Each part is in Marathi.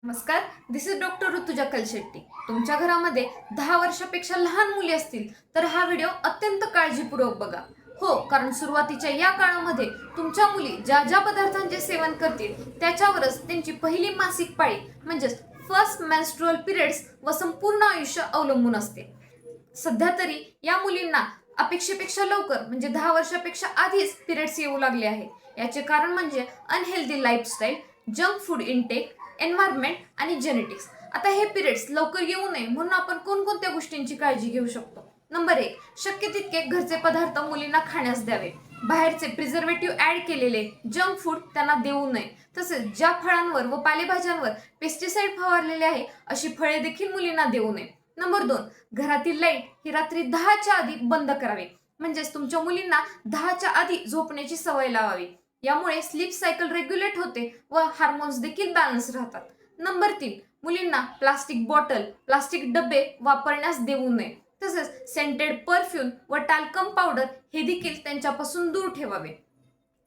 नमस्कार, दिस इज डॉक्टर ऋतुजा कलशेट्टी. तुमच्या घरामध्ये 10 वर्षापेक्षा लहान मुली असतील तर हा व्हिडिओ अत्यंत काळजीपूर्वक बघा. हो, कारण सुरुवातीच्या या काळामध्ये तुमच्या मुली ज्या ज्या पदार्थांचे सेवन करतील त्याच्यावरच त्यांची पहिली मासिक पाळी म्हणजेच फर्स्ट मेन्स्ट्रुअल पिरियड्स व संपूर्ण आयुष्य अवलंबून असते. सध्या तरी या मुलींना अपेक्षेपेक्षा लवकर म्हणजे 10 वर्षापेक्षा आधीच पिरियड्स येऊ लागले आहेत. याचे कारण म्हणजे unhealthy lifestyle, junk food intake, environment आणि जेनेटिक्स. आता हे पिरियड्स लवकर येऊ नये म्हणून आपण कोणकोणत्या गोष्टींची काळजी घेऊ शकतो? नंबर 1, शक्य तितके घरचे पदार्थ मुलींना खाण्यास द्यावे. बाहेरचे प्रिझर्वेटिव्ह ऍड केलेले जंक फूड त्यांना देऊ नये. तसेच ज्या फळांवर व पालेभाज्यांवर पेस्टिसाइड फवारलेले आहे अशी फळे देखील मुलींना देऊ नये. नंबर 2, घरातील लाईट ही रात्री 10च्या आधी बंद करावी. म्हणजेच तुमच्या मुलींना 10च्या आधी झोपण्याची सवय लावावी. यामुळे स्लीप सायकल रेग्युलेट होते व हार्मोन्स देखील बॅलन्स राहतात. नंबर 3, मुलींना प्लास्टिक बॉटल, प्लास्टिक डबे वापरण्यास देऊ नये. तसेच सेंटेड परफ्यूम व टॅल्कम पावडर हे देखील त्यांच्यापासून दूर ठेवावे.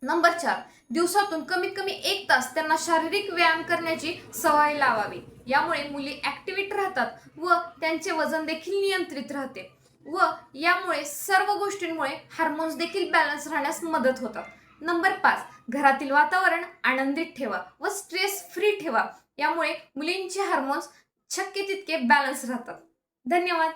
नंबर 4, दिवसातून कमीत कमी 1 तास त्यांना शारीरिक व्यायाम करण्याची सवय लावावी. यामुळे मुली ऍक्टिव्हिट राहतात व त्यांचे वजन देखील नियंत्रित राहते व यामुळे सर्व गोष्टींमुळे हार्मोन्स देखील बॅलन्स राहण्यास मदत होतात. नंबर 5, घरातील वातावरण आनंदित ठेवा व स्ट्रेस फ्री ठेवा. यामुळे मुलींचे हार्मोन्स शक्य तितके बॅलन्स राहतात. धन्यवाद.